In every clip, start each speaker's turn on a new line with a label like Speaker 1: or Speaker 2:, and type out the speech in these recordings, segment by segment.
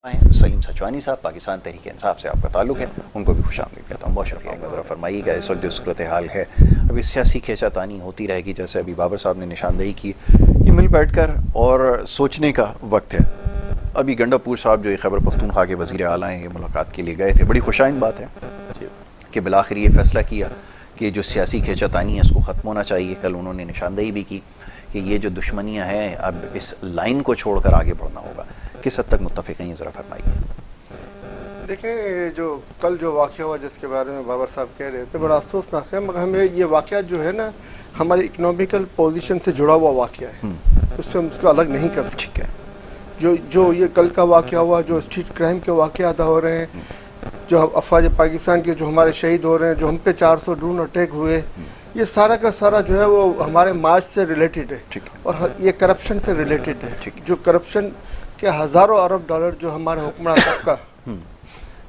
Speaker 1: सलीम सचवानी साहब, पाकिस्तान तहरीक इंसाफ से आपका ताल्लुक़ है, उनको भी खुशामदीद कहता हूँ। बहुत शुक्रिया। ज़रा फरमाइएगा, इस वक्त जो सूरत हाल है, अभी सियासी खींचातानी होती रहेगी, जैसे अभी बाबर साहब ने निशानदेही की, ये मिल बैठ कर और सोचने का वक्त है। अभी गंडापुर साहब जो खैबर पख्तूनख्वा के वज़ीर आला हैं, ये मुलाकात के लिए गए थे। बड़ी खुशाइन बात है कि बिलाखिर ये फैसला किया कि जो सियासी खींचातानी है इसको ख़त्म होना चाहिए। कल उन्होंने निशानदेही भी की कि ये जो दुश्मनियाँ हैं अब इस लाइन को छोड़कर आगे बढ़ना होगा। किस हद तक मुत्तफ़िक़ हैं, ज़रा फरमाइए।
Speaker 2: देखें, जो कल जो वाक़या हुआ जिसके बारे में बाबर साहब कह रहे थे, बड़ा अफसोसनाक है, मगर हमें ये वाक़या जो है ना, हमारी इकोनॉमिकल पोजीशन से जुड़ा हुआ वाक़या है, उससे हम उसको अलग नहीं कर सकते।
Speaker 1: ठीक है।
Speaker 2: जो ये कल का वाक़या हुआ, जो स्ट्रीट क्राइम के वाक़यात हो रहे हैं, जो अफवाज पाकिस्तान के जो हमारे शहीद हो रहे हैं, जो हम पे 400 ड्रोन अटैक हुए, ये सारा का सारा जो है वो हमारे मार्च से रिलेटेड है और ये करप्शन से रिलेटेड है। जो करप्शन के हज़ारों अरब डॉलर जो हमारे हुक्मरान तबका,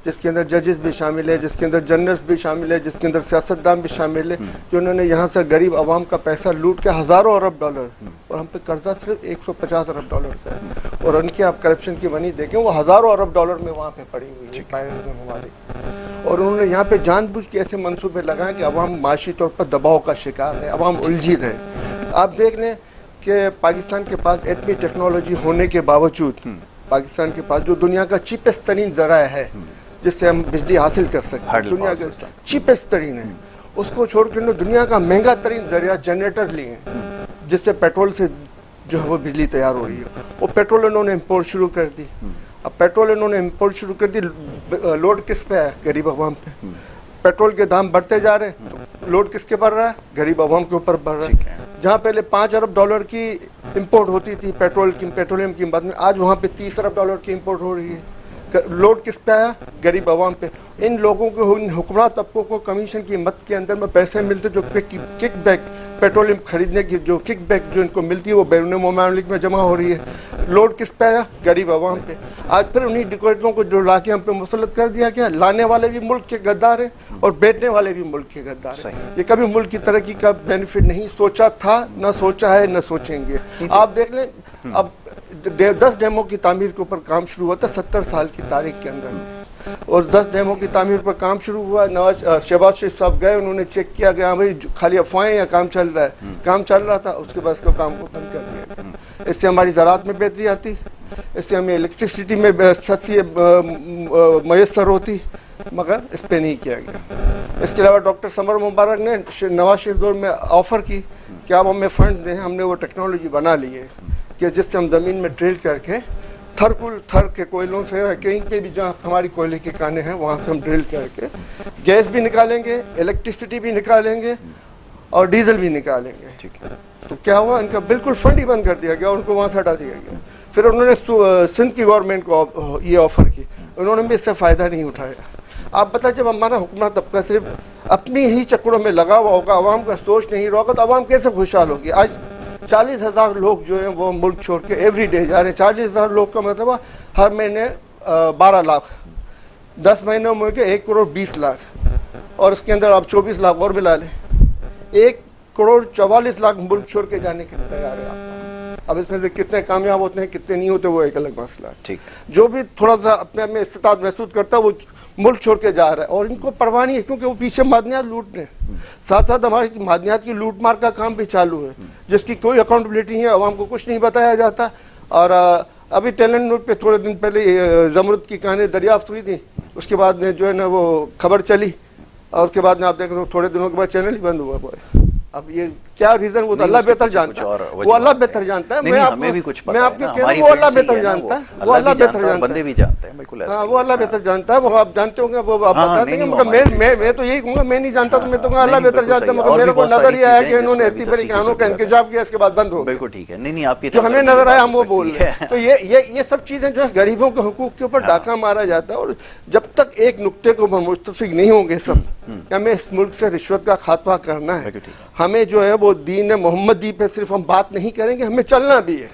Speaker 2: जिसके अंदर जजेस भी शामिल है, जिसके अंदर जनरल्स भी शामिल है, जिसके अंदर सियासतदान भी शामिल है, जो उन्होंने यहाँ से गरीब आवाम का पैसा लूट के हज़ारों अरब डॉलर, और हम पे कर्जा सिर्फ 150 अरब डॉलर का है, और उनके आप करप्शन की मनी देखें वो हज़ारों अरब डॉलर में वहाँ पे पड़ी हुई है हमारी। और उन्होंने यहाँ पे जानबूझ के ऐसे मनसूबे लगाए कि अवाम माशी तौर पर दबाव का शिकार है, अवाम उलझी रहे। आप देख लें कि पाकिस्तान के पास एटमी टेक्नोलॉजी होने के बावजूद, पाकिस्तान के पास जो दुनिया का चीपेस्ट तरीन जरा है जिससे हम बिजली हासिल कर सकते हैं, दुनिया का चीपेस्ट तरीन है, उसको छोड़ कर दुनिया का महंगा तरीन जरिया जनरेटर लिए हैं, जिससे पेट्रोल से जो है वो बिजली तैयार हो रही है। वो पेट्रोल इन्होंने इम्पोर्ट शुरू कर दी। अब पेट्रोल इन्होंने इम्पोर्ट शुरू कर दी, लोड किस पे है? गरीब अवाम पे। पेट्रोल के दाम बढ़ते जा रहे हैं तो लोड किसके बढ़ रहा है? गरीब अवाम के ऊपर बढ़ रहा है। जहाँ पहले 5 अरब डॉलर की इम्पोर्ट होती थी पेट्रोलियम की बात में, आज वहाँ पे 30 अरब डॉलर की इम्पोर्ट हो रही है। लोड किस पे आया? गरीब आवाम पे। इन लोगों को, इन हुक्मरान तबकों को कमीशन की मद के अंदर में पैसे मिलते, जो किक बैक पेट्रोलियम खरीदने की जो किक बैक जो इनको मिलती है वो बैरून ममालिक में जमा हो रही है। लोड किस पे आया? गरीब आवाम पे। आज फिर उन्हीं डिक्टेटरों को जो लाके हम पे मुसल्लत कर दिया गया। लाने वाले भी मुल्क के गद्दार हैं और बेचने वाले भी मुल्क के गद्दार हैं। ये कभी मुल्क की तरक्की का बेनिफिट नहीं सोचा था, न सोचा है, न सोचेंगे। आप देख लें, अब 10 डैमों की तामीर के ऊपर काम शुरू हुआ था 70 साल की तारीख के अंदर, और 10 डैमों की तामीर पर काम शुरू हुआ। शहबाज शरीफ साहब गए, उन्होंने चेक किया गया भाई खाली अफवाहें या काम चल रहा है। काम चल रहा था, उसके बाद इसको काम को बंद कर दिया गया। इससे हमारी ज़राअत में बेहतरी आती, इससे हमें इलेक्ट्रिसिटी में सस्ती मैसर होती, मगर इस पर नहीं किया गया। इसके अलावा डॉक्टर समर मुबारक ने नवाज शरीफ दौर में ऑफ़र की कि आप हमें फंड दें। हमने वो टेक्नोलॉजी बना ली है कि जिससे हम ज़मीन में ड्रिल करके थर के कोयलों से कहीं पे भी जहाँ हमारी कोयले के काने हैं वहाँ से हम ड्रिल करके गैस भी निकालेंगे, इलेक्ट्रिसिटी भी निकालेंगे और डीजल भी निकालेंगे। ठीक है। तो क्या हुआ, इनका बिल्कुल फंड ही बंद कर दिया गया, उनको वहाँ से हटा दिया गया। फिर उन्होंने सिंध की गवर्नमेंट को ये ऑफ़र की, उन्होंने भी इससे फ़ायदा नहीं उठाया। आप बताइए, जब हमारा हुक्मरान तबका सिर्फ अपनी ही चक्करों में लगा हुआ होगा, आवाम का सोच नहीं रहा होगा, तो आवाम कैसे खुशहाल होगी? आज 40,000 लोग जो हैं वो मुल्क छोड़ के एवरी डे जा रहे हैं। 40,000 लोग का मतलब हर महीने 12 लाख, 10 महीनों में 1 करोड़ 20 लाख, और इसके अंदर आप 24 लाख और मिला लें, 1 करोड़ 44 लाख मुल्क छोड़ के जाने के लिए तैयार है आप। अब इसमें से कितने कामयाब होते हैं, कितने नहीं होते, वो एक अलग मसला है। ठीक, जो भी थोड़ा सा अपने आप में इस्तिताअत महसूस करता है वो मुल्क छोड़ के जा रहा है, और इनको परवाह नहीं है, क्योंकि वो पीछे मादनियात लूट रहे हैं। साथ साथ हमारी मादनियात की लूट मार का काम भी चालू है, जिसकी कोई अकाउंटेबिलिटी नहीं है, आवाम को कुछ नहीं बताया जाता। और अभी टैलेंट न्यूज़ पे थोड़े दिन पहले जमरुद की कहानी दरियाफ्त हुई थी, उसके बाद में जो है ना वो खबर चली, और उसके बाद में आप देख रहे हो थोड़े दिनों के बाद चैनल ही बंद हुआ। अब ये क्या रीजन, वो तो अल्लाह बेहतर जानता है, वो अल्लाह बेहतर जानता है। मैं आपको भी कुछ मैं आपको कह रहा हूँ, वो अल्लाह बेहतर जानता है, वो अल्लाह बेहतर जानता है, बंदे भी जानते हैं, बिल्कुल ऐसा। वो अल्लाह बेहतर जानता है, वो आप जानते होंगे, वो आप बता देंगे। मगर मैं तो यही कहूँगा, मैं नहीं जानता तो मैं तो अल्लाह बेहतर जानता है। मगर मेरे को नजर ये आया कि इन्होंने इतनी बड़ी कहानों का इंतजाम किया, इसके बाद बंद हो। बिल्कुल ठीक है, नहीं आपकी जो हमें नजर आया हम वो बोल रहे हैं। तो ये सब चीजें जो है गरीबों के हुकूक के ऊपर डाका मारा जाता है। और जब तक एक नुक्ते को मुत्तफिक नहीं होंगे सब, हमें इस मुल्क से रिश्वत का खात्मा करना है। हमें जो है वो दीन मोहम्मदी पे सिर्फ हम बात नहीं करेंगे, हमें चलना भी है,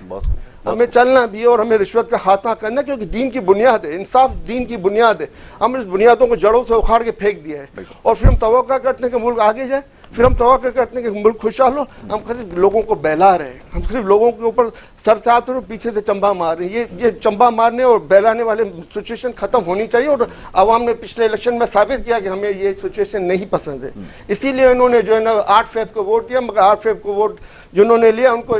Speaker 2: हमें चलना भी है, और हमें रिश्वत का खात्मा करना, क्योंकि दीन की बुनियाद है, इंसाफ दीन की बुनियाद है। हम इस बुनियादों को जड़ों से उखाड़ के फेंक दिया है, और फिर हम तवक्का करते हैं कि मुल्क आगे जाए, फिर हम तवक्को करते हैं कि मुल्क खुशहाल हो, हम सिर्फ लोगों को बहला रहे हैं, हम सिर्फ लोगों के ऊपर सर से आते हैं पीछे से चंबा मार रहे हैं। ये चंबा मारने और बहलाने वाले सिचुएशन खत्म होनी चाहिए। और आवाम ने पिछले इलेक्शन में साबित किया कि हमें ये सिचुएशन नहीं पसंद है, इसीलिए इन्होंने जो है ना 8 फेब को वोट दिया। मगर 8 फेब को वोट जिन्होंने लिया उनको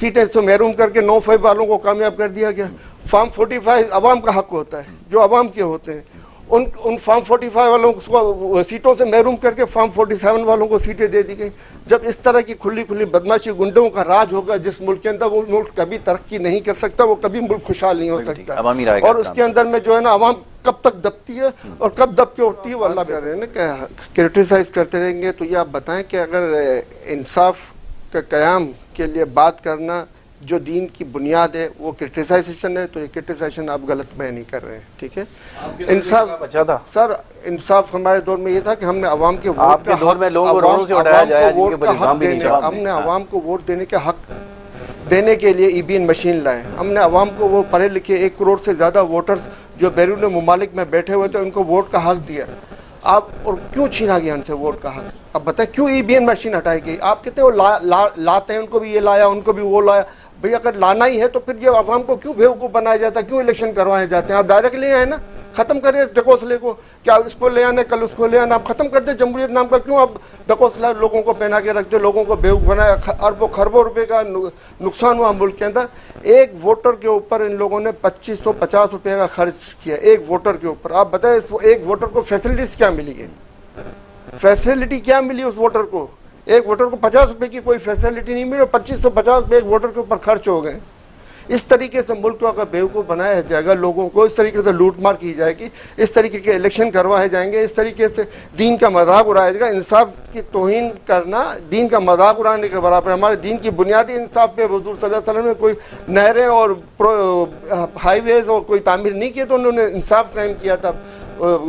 Speaker 2: सीटें से महरूम करके 9 फेब वालों को कामयाब कर दिया गया। फॉर्म 45 अवाम का हक होता है, जो अवाम के होते हैं, उन फॉर्म 45 वालों को सीटों से महरूम करके फॉर्म 47 वालों को सीटें दे दी गई। जब इस तरह की खुली खुली बदमाशी गुंडों का राज होगा जिस मुल्क के अंदर, वो मुल्क कभी तरक्की नहीं कर सकता, वो कभी मुल्क खुशहाल नहीं हो सकता। और उसके अंदर में जो है ना अवाम कब तक दबती है और कब दब के उठती है वो अल्लाह कर रहे हैं ना। क्रिटिसाइज करते रहेंगे तो ये आप बताएं कि अगर इंसाफ का कयाम के लिए बात करना जो दीन की बुनियाद है वो क्रिटिसाइजेशन है, तो ये क्रिटिसाइजेशन आप गलत बयानी कर रहे हैं। ठीक है, इंसाफ अच्छा था सर, इंसाफ हमारे दौर में ये था कि हमने अवाम के वोट का दौर में लोगों को उठाया जाए, हमने अवाम को वोट देने का हक देने के लिए ईवीएम मशीन लाए। हमने अवाम को वो पढ़े लिखे 1 करोड़ से ज्यादा वोटर्स जो बैरून ममालिक में बैठे हुए थे उनको वोट का हक दिया। आप और क्यों छीना गया उनसे वोट का हक? अब बताएं क्यों ईवीएम मशीन हटाई गई? आप कहते हो लाते हैं, उनको भी ये लाया उनको भी वो लाया। भाई अगर लाना ही है तो फिर ये अवाम को क्यों बेवकूफ बनाया जाता है, क्यों इलेक्शन करवाए जाते हैं? आप डायरेक्ट ले आए ना, खत्म करें इस ढकोसले को। क्या इसको ले आना कल उसको ले आना, आप खत्म कर दे जमहूरियत नाम का। क्यों आप ढकोसला लोगों को पहना के रखते, लोगों को बेवकूफ बनाया? अरबों खरबों रुपए का नुकसान हुआ मुल्क के अंदर। एक वोटर के ऊपर इन लोगों ने 2550 रुपए का खर्च किया, एक वोटर के ऊपर। आप बताए एक वोटर को फैसिलिटीज क्या मिली है? फैसिलिटी क्या मिली उस वोटर को? एक वोटर को 50 रुपए की कोई फैसिलिटी नहीं मिली, 2550 रुपए एक वोटर के ऊपर खर्च हो गए। इस तरीके से मुल्क को अगर बेवकूफ बनाया जाएगा, लोगों को इस तरीके से लूटमार की जाएगी, इस तरीके के इलेक्शन करवाए जाएंगे, इस तरीके से दीन का मजाक उड़ाया जाएगा। इंसाफ की तौहीन करना दीन का मजाक उड़ाने के बराबर। हमारे दीन की बुनियादी इंसाफ पे हुजूर सल्लल्लाहु अलैहि वसल्लम ने कोई नहरें और हाईवेज और कोई तामीर नहीं किए, तो उन्होंने इंसाफ कायम किया था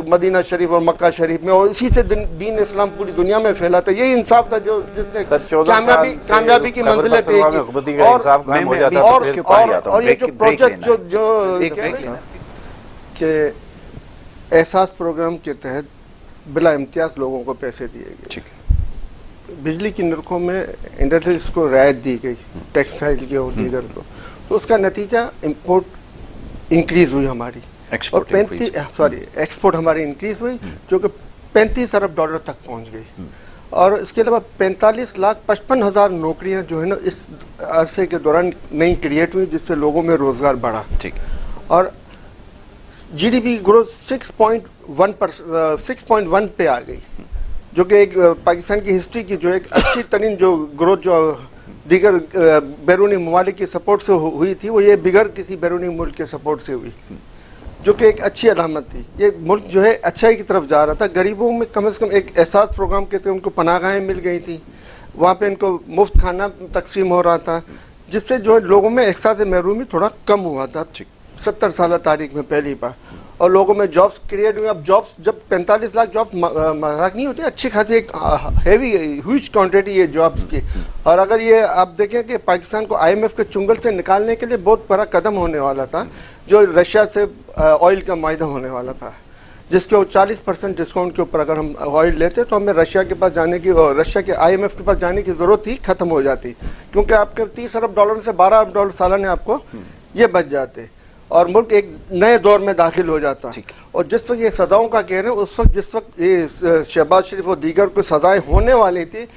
Speaker 2: मदीना शरीफ और मक्का शरीफ में, और इसी से दीन इस्लाम पूरी दुनिया में फैला था। यही इंसाफ था जो जिसने कामयाबी की मंजिलें तय की। और ये जो प्रोजेक्ट जो के एहसास प्रोग्राम के तहत बिला इम्तियाज लोगों को पैसे दिए गए, बिजली की नरखों में इंडस्ट्रीज को रियायत दी गई, टेक्सटाइल के और दीगर को, तो उसका नतीजा इम्पोर्ट इंक्रीज हुई हमारी, और एक्सपोर्ट हमारी इंक्रीज हुई जो कि 35 अरब डॉलर तक पहुंच गई। और इसके अलावा 45,55,000 नौकरियां जो है ना इस अरसे के दौरान नई क्रिएट हुई, जिससे लोगों में रोजगार बढ़ा। ठीक। और जीडीपी ग्रोथ 6.1 पे आ गई, जो कि एक पाकिस्तान की हिस्ट्री की जो एक अच्छी तरीन जो ग्रोथ जो दीगर बैरूनी ममालिक की सपोर्ट से हुई थी, वो ये बिगर किसी बैरूनी मुल्क के सपोर्ट से हुई, जो कि एक अच्छी अलामत थी। ये मुल्क जो है अच्छाई की तरफ जा रहा था। गरीबों में कम से कम एक एहसास प्रोग्राम के तहत उनको पनाहगाहें मिल गई थी, वहाँ पे इनको मुफ्त खाना तकसीम हो रहा था, जिससे जो है लोगों में एहसास महरूमी थोड़ा कम हुआ था 70 साल तारीख में पहली बार। और लोगों में जॉब्स क्रिएट हुए। अब जॉब्स जब 45 लाख जॉब्स मजाक नहीं होते, अच्छी खासी एक हैवी ह्यूज क्वांटिटी है जॉब्स की। और अगर ये आप देखें कि पाकिस्तान को IMF के चुंगल से निकालने के लिए बहुत बड़ा कदम होने वाला था, जो रशिया से ऑयल का माहिदा होने वाला था, जिसके 40% डिस्काउंट के ऊपर अगर हम ऑयल लेते तो हमें रशिया के पास जाने की और रशिया के IMF के पास जाने की जरूरत ही खत्म हो जाती, क्योंकि आपके 30 अरब डॉलर से 12 अरब डॉलर सालाना आपको ये बच जाते और मुल्क एक नए दौर में दाखिल हो जाता। और जिस वक्त ये सजाओं का कह रहे हैं, उस वक्त जिस वक्त ये शहबाज शरीफ और दीगर को सजाएं होने वाली थी,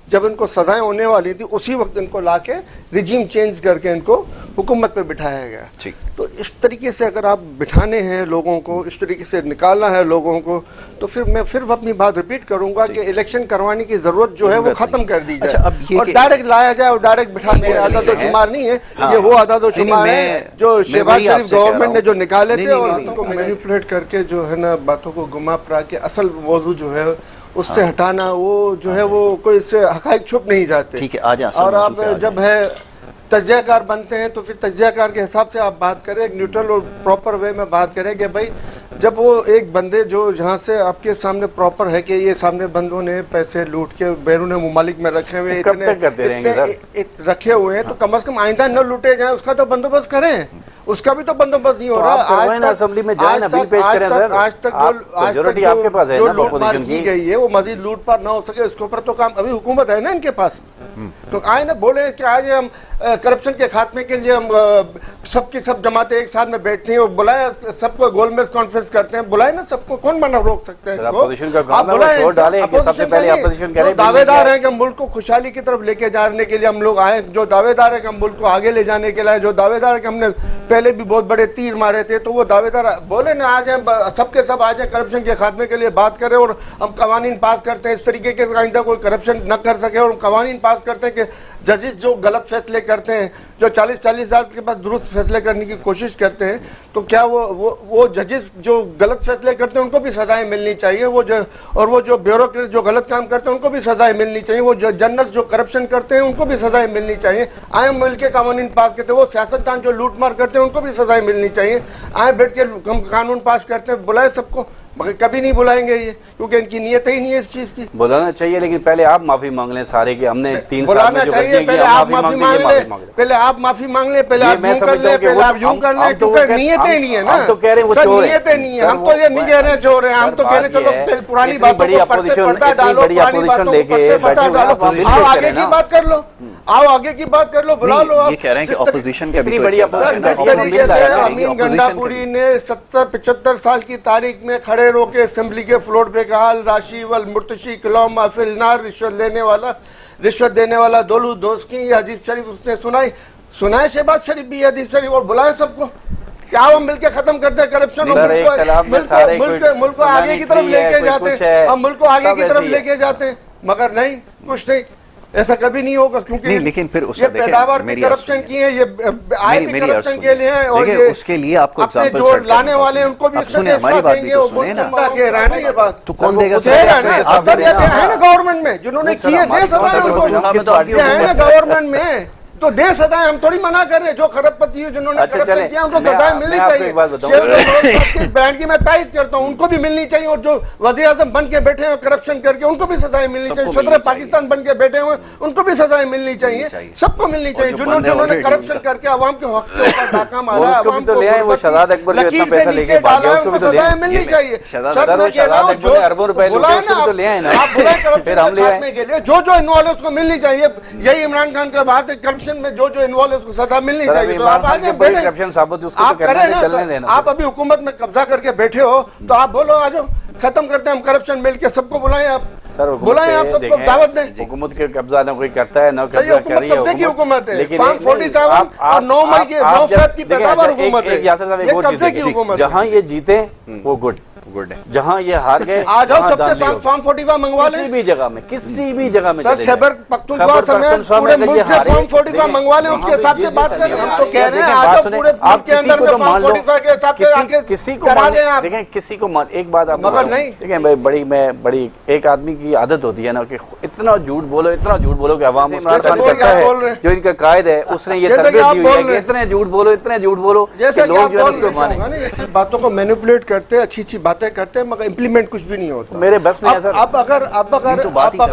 Speaker 2: जब इनको सजाएं होने वाली थी, उसी वक्त इनको लाके रिजीम चेंज करके इनको हुकूमत पे बिठाया गया। तो इस तरीके से अगर आप बिठाने हैं लोगों को, इस तरीके से निकालना है लोगों को, तो फिर मैं फिर अपनी बात रिपीट करूंगा कि इलेक्शन करवाने की जरूरत जो है वो खत्म कर दी जाए। अच्छा, और डायरेक्ट लाया जाए और डायरेक्ट बिठा दिया। आदाद शुमार नहीं है, ये वो आदाद शुमार है जो शहबाज शरीफ गवर्नमेंट ने जो निकाले थे, और उनको मैनिपुलेट करके जो है ना बातों को घुमा फिरा के असल मौजू जो है उससे हटाना, वो जो है वो कोई इससे हकाइक छुप नहीं जाते। ठीक है, आ जाए। और आप जब है तज्जियाकार बनते हैं तो फिर तज्जियाकार के हिसाब से आप बात करें, एक न्यूट्रल और प्रॉपर वे में बात करें कि भाई जब वो एक बंदे जो जहाँ से आपके सामने प्रॉपर है कि ये सामने बंदों ने पैसे लूट के बैरून मुमालिक में रखे हुए इतने रखे हुए हैं, तो कम से कम आइंदा न लूटे जाए उसका तो बंदोबस्त करें। उसका भी तो बंदोबस्त नहीं हो रहा।
Speaker 3: आज तक असेंबली में जाए ना, बिल पेश करें सर।
Speaker 2: आज तक
Speaker 3: मेजॉरिटी आपके पास है
Speaker 2: जो
Speaker 3: ना
Speaker 2: लूटमार
Speaker 3: अपोजिशन
Speaker 2: की गई है वो मजीद लूटपाट ना हो सके, इसके ऊपर तो काम अभी हुकूमत है ना इनके पास। तो आए ना बोले कि आज हम करप्शन के खात्मे के लिए हम सबकी सब जमातें एक साथ में बैठती हैं और बुलाए सबको गोलमेज कॉन्फ्रेंस करते हैं, बुलाए ना सबको, कौन मना रोक सकते हैं? आप बुलाए, दावेदार हैं कि मुल्क को खुशहाली की तरफ लेके जाने के लिए हम लोग आए, जो दावेदार है कि हम मुल्क को आगे ले जाने के लिए, जो दावेदार है कि हमने पहले भी बहुत बड़े तीर मारे थे, तो वो दावेदार बोले ना आज हम सबके सब आज करप्शन के खात्मे के लिए बात करें और हम कवानीन पास करते हैं इस तरीके के आइंदा कोई करप्शन न कर सके, और कवानीन पास करते हैं कि जजेस जो गलत फैसले करते हैं, जो 40-40 साल के बाद दुरुस्त फैसले करने की कोशिश करते हैं, तो क्या वो जजेस जो गलत फैसले करते हैं उनको भी सजाएं मिलनी चाहिए, वो जो ब्यूरोक्रेट जो गलत काम करते हैं उनको भी सजाएं मिलनी चाहिए, वो जनरल्स जो करप्शन करते हैं उनको भी सजाएं मिलनी चाहिए। आए मिल के कानून पास करते हैं, वो सियासतदान जो लूटमार करते हैं उनको भी सजाएं मिलनी चाहिए। आए बैठ के हम कानून पास करते हैं, बुलाए सबको, मगर कभी नहीं बुलाएंगे ये, क्योंकि इनकी नीयत ही नहीं है इस चीज की।
Speaker 3: बुलाना चाहिए, लेकिन पहले आप माफी मांग लें सारे की, हमने 3 साल
Speaker 2: बुलाना चाहिए, पहले आप माफी मांग ले, पहले आप माफी मांग ले, पहले आप यूं कर ले, पहले आप यूं कर ले, क्योंकि नीयतें नहीं है ना।
Speaker 3: तो कह रहे हैं वो चोर है,
Speaker 2: नीयतें नहीं है, हम तो ये नहीं कह रहे हैं चोर हैं, हम तो कह रहे चलो पुरानी बातों को पर्दा डालो, पुरानी बातों को पर्दा डालो, आओ आगे की बात कर लो, आओ आगे की बात कर लो, बुला लो। आप
Speaker 1: ये कह रहे हैं कि ऑपोजिशन का भी
Speaker 2: जिस तरीके से अमीन गंडापुरी ने 70-75 साल की तारीख में खड़े रोके असेंबली के फ्लोर पे कहा, राशि वल मुर्तशी कलौम माफिल नार, रिश्वत देने वाला दोलू दोस्त की ये हदीस शरीफ उसने सुनाए शहबाज शरीफ भी हदीस शरीफ, और बुलाए सबको, क्या हम मिलकर खत्म करते हैं करप्शन, मुल्क को आगे की तरफ लेके जाते हैं, हम मुल्क को आगे की तरफ लेके जाते हैं, मगर नहीं, कुछ नहीं, ऐसा कभी नहीं होगा, क्योंकि
Speaker 1: लेकिन फिर
Speaker 2: ये पैदावार भी करप्शन की है, ये आय भी करप्शन के लिए है, और ये
Speaker 1: उसके लिए आपको
Speaker 2: एग्जांपल जो लाने वाले उनको भी
Speaker 1: सुने, हमारी बात भी तो सुने ना।
Speaker 2: कह रहा है ना ये बात,
Speaker 1: तो कौन देगा?
Speaker 2: अफसर है ना गवर्नमेंट में जिन्होंने किए, दे सजाएं उनको, है ना गवर्नमेंट में, तो दे सजाएं, हम थोड़ी मना कर रहे, जो खरबपति है जिन्होंने करप्शन किया उनको सजाएं मिलनी चाहिए। बैंड की मैं तायद करता हूँ, उनको भी मिलनी चाहिए, और जो वज़ीर आज़म बन के बैठे हैं करप्शन करके उनको भी सजाएं मिलनी चाहिए, सदर पाकिस्तान बन के बैठे हुए उनको भी सजाएं मिलनी चाहिए, सबको मिलनी चाहिए, जिन्होंने करप्शन करके अवाम के हक के ऊपर डाका मारा, अवाम को लकीर से नीचे डाला है, उनको सजाएं मिलनी चाहिए। सर मैं कह रहा हूँ जो बुलाए ना आप बुलाए करप्शन के खात्मे के लिए जो इन्वॉल्व है उसको मिलनी चाहिए, यही इमरान खान का बात है, करप्शन में जो इन्वॉल्व है उसको सजा मिलनी चाहिए। तो आप आज आप करें ना, आप अभी हुकूमत में कब्जा करके बैठे हो, तो आप बोलो आ जाओ खत्म करते हैं हम करप्शन, मिल के सबको बुलाएं, आप बुलाएं, आप सबको दावत दें।
Speaker 3: हुकूमत के कब्जा ना कोई करता है, ना कब्जा कर रही है
Speaker 2: कब्जे की हुकूमत है, फॉर्म 47 और 9 मई के 9 फरवरी की पैदावार हुकूमत है, ये कब्जे की हुकूमत।
Speaker 3: जहाँ ये जीते वो गुड है, जहाँ ये हार गए
Speaker 2: आ जाओ सबके साथ फॉर्म 45 मंगवा लें,
Speaker 3: किसी भी जगह में, किसी भी जगह में।
Speaker 2: सर खैबर पख्तूनख्वा समेत पूरे मुल्क से फॉर्म 45 मंगवा लें, उसके हिसाब से बात करें। हम तो कह रहे हैं आ जाओ पूरे मुल्क के अंदर में फॉर्म 45 के हिसाब से आके
Speaker 3: किसी को
Speaker 2: करा लें आप।
Speaker 3: देखें किसी को एक बात आप
Speaker 2: मगर नहीं
Speaker 3: देखें भाई, बड़ी एक आदमी की आदत होती है ना कि इतना झूठ बोलो कि अवाम करता है, जो इनका कायद है उसने ये तरबियत दी हुई है कि इतने झूठ बोलो
Speaker 2: जैसे लोग जो है माने, बातों को मैनिपुलेट करते हैं, अच्छी बातें करते हैं, मगर इम्प्लीमेंट कुछ भी नहीं होता
Speaker 3: मेरे बस में।
Speaker 2: अब अगर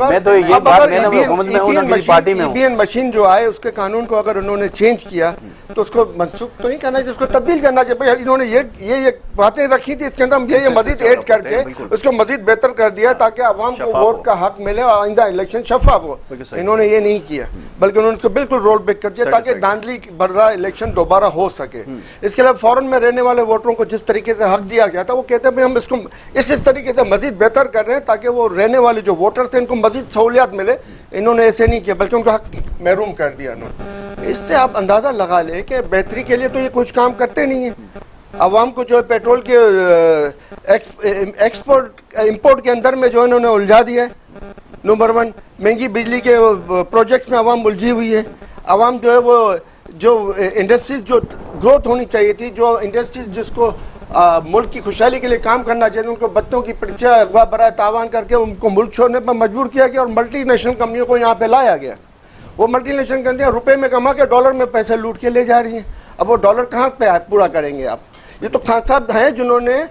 Speaker 3: मैं तो ये बात कहना मैं हुकूमत में हूं ना, किसी पार्टी में हूं।
Speaker 2: ईवीएम मशीन जो आए उसके कानून को अगर उन्होंने चेंज किया तो उसको मनसूख तो नहीं करना चाहिए, उसको तब्दील करना चाहिए। इन्होंने ये बातें रखी थी, इसके अंदर हम ये मजीद ऐड करके उसको मजीद बेहतर कर दिया ताकि आवाम को वोट का हक मिले और आइंदा इलेक्शन शफाफ हो। इन्होंने ये नहीं किया, बल्कि उन्होंने उसको बिल्कुल रोल बैक कर दिया ताकि धांधली भरा इलेक्शन दोबारा हो सके। इसके अलावा फॉरेन में रहने वाले वोटरों को जिस तरीके से हक दिया गया था, वो कहते हैं हम इसको इस तरीके से मजीद बेहतर कर रहे हैं ताकि वो रहने वाले जो वोटर्स हैं इनको मजीद सहूलियात मिले। इन्होंने ऐसे नहीं किया, बल्कि उनका हक महरूम कर दिया इन्होंने। इससे आप अंदाजा लगा ले कि बेहतरी के लिए तो ये कुछ काम करते नहीं है। अवाम को जो है पेट्रोल के एक्सपोर्ट इंपोर्ट के अंदर में जो है इन्होंने उलझा दिया है। नंबर 1, महंगी बिजली के प्रोजेक्ट्स में अवाम उलझी हुई है। अवाम जो है वो जो इंडस्ट्रीज जो ग्रोथ होनी चाहिए थी, जो इंडस्ट्रीज जिसको मुल्क की खुशहाली के लिए काम करना चाहिए, उनको बच्चों की परीक्षा अगवा बरा तावान करके उनको मुल्क छोड़ने पर मजबूर किया गया और मल्टीनेशनल कंपनियों को यहाँ पे लाया गया। वो मल्टीनेशनल कंपनियां रुपए में कमा के डॉलर में पैसे लूट के ले जा रही हैं। अब वो डॉलर कहाँ पे पूरा करेंगे आप? ये तो खान साहब हैं जिन्होंने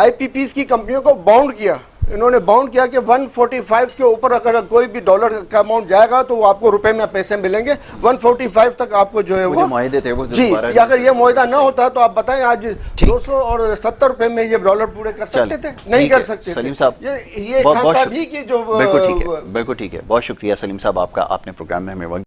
Speaker 2: IPPs की कंपनियों को बाउंड किया, इन्होंने बाउंड किया कि 145 के ऊपर अगर कोई भी डॉलर का अमाउंट जाएगा तो वो आपको रुपए में पैसे मिलेंगे। 145 तक आपको जो है वो
Speaker 1: मुआहदे थे वो
Speaker 2: जी, अगर ये मुआहदा ना होता तो आप बताएं आज 270 रुपए में ये डॉलर पूरे कर सकते थे, नहीं कर सकते।
Speaker 1: सलीम साहब,
Speaker 2: ये खान साहब ही की जो
Speaker 1: बिल्कुल ठीक है, बहुत शुक्रिया सलीम साहब आपका, आपने प्रोग्राम में हमें